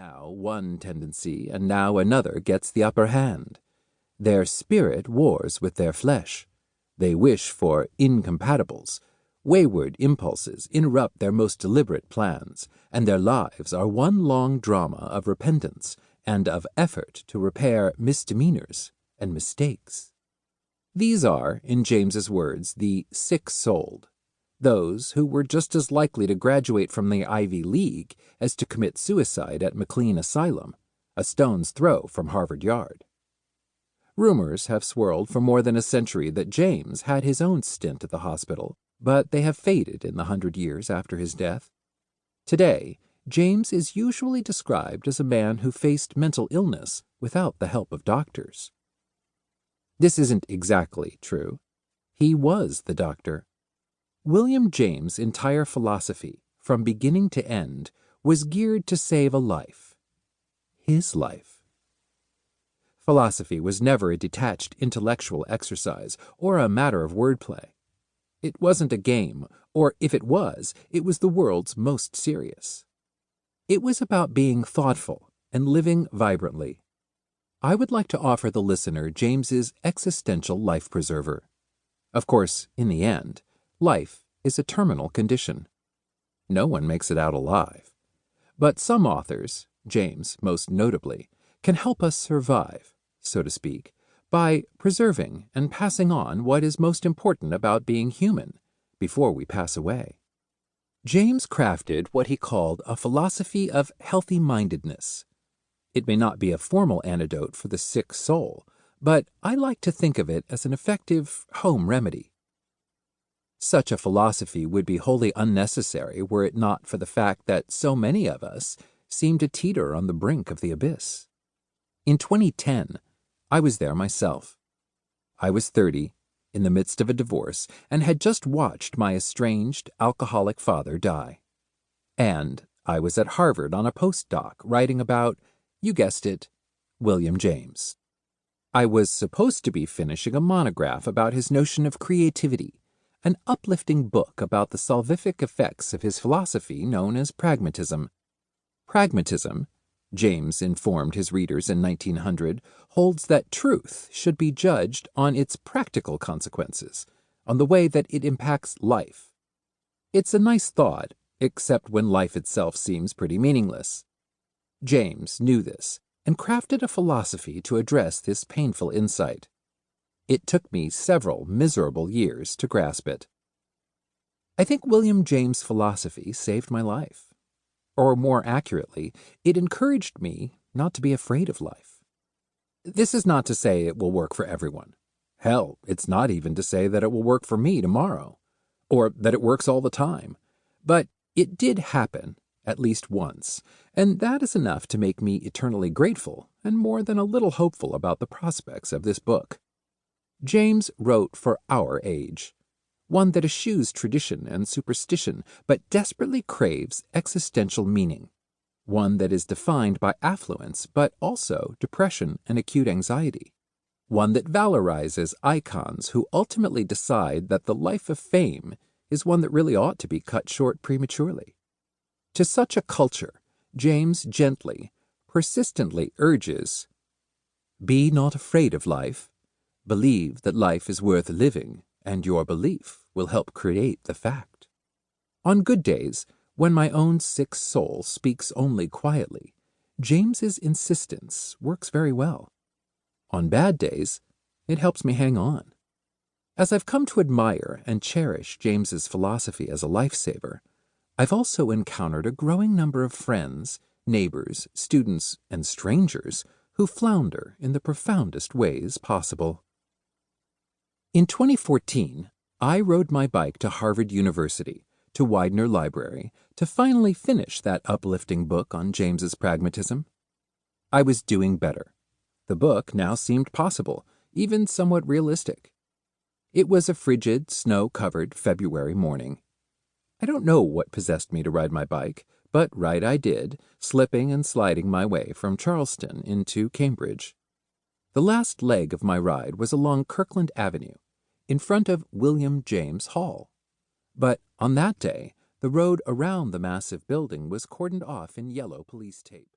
Now one tendency and now another gets the upper hand. Their spirit wars with their flesh. They wish for incompatibles. Wayward impulses interrupt their most deliberate plans, and their lives are one long drama of repentance and of effort to repair misdemeanors and mistakes. These are, in James's words, the sick-souled, those who were just as likely to graduate from the Ivy League as to commit suicide at McLean Asylum, a stone's throw from Harvard Yard. Rumors have swirled for more than a century that James had his own stint at the hospital, but they have faded in the 100 years after his death. Today, James is usually described as a man who faced mental illness without the help of doctors. This isn't exactly true. He was the doctor. William James' entire philosophy, from beginning to end, was geared to save a life. His life. Philosophy was never a detached intellectual exercise or a matter of wordplay. It wasn't a game, or if it was the world's most serious. It was about being thoughtful and living vibrantly. I would like to offer the listener James's existential life preserver. Of course, in the end, life is a terminal condition. No one makes it out alive. But some authors, James most notably, can help us survive, so to speak, by preserving and passing on what is most important about being human before we pass away. James crafted what he called a philosophy of healthy-mindedness. It may not be a formal antidote for the sick soul, but I like to think of it as an effective home remedy. Such a philosophy would be wholly unnecessary were it not for the fact that so many of us seem to teeter on the brink of the abyss. In 2010, I was there myself. I was 30, in the midst of a divorce, and had just watched my estranged, alcoholic father die. And I was at Harvard on a postdoc writing about, you guessed it, William James. I was supposed to be finishing a monograph about his notion of creativity, an uplifting book about the salvific effects of his philosophy known as pragmatism. Pragmatism, James informed his readers in 1900, holds that truth should be judged on its practical consequences, on the way that it impacts life. It's a nice thought, except when life itself seems pretty meaningless. James knew this and crafted a philosophy to address this painful insight. It took me several miserable years to grasp it. I think William James' philosophy saved my life. Or more accurately, it encouraged me not to be afraid of life. This is not to say it will work for everyone. Hell, it's not even to say that it will work for me tomorrow, or that it works all the time. But it did happen, at least once, and that is enough to make me eternally grateful and more than a little hopeful about the prospects of this book. James wrote for our age, one that eschews tradition and superstition, but desperately craves existential meaning, one that is defined by affluence, but also depression and acute anxiety, one that valorizes icons who ultimately decide that the life of fame is one that really ought to be cut short prematurely. To such a culture, James gently, persistently urges, "Be not afraid of life. Believe that life is worth living, and your belief will help create the fact." On good days, when my own sick soul speaks only quietly, James's insistence works very well. On bad days, it helps me hang on. As I've come to admire and cherish James's philosophy as a lifesaver, I've also encountered a growing number of friends, neighbors, students, and strangers who flounder in the profoundest ways possible. In 2014, I rode my bike to Harvard University, to Widener Library, to finally finish that uplifting book on James's pragmatism. I was doing better. The book now seemed possible, even somewhat realistic. It was a frigid, snow-covered February morning. I don't know what possessed me to ride my bike, but ride I did, slipping and sliding my way from Charleston into Cambridge. The last leg of my ride was along Kirkland Avenue, in front of William James Hall. But on that day, the road around the massive building was cordoned off in yellow police tape.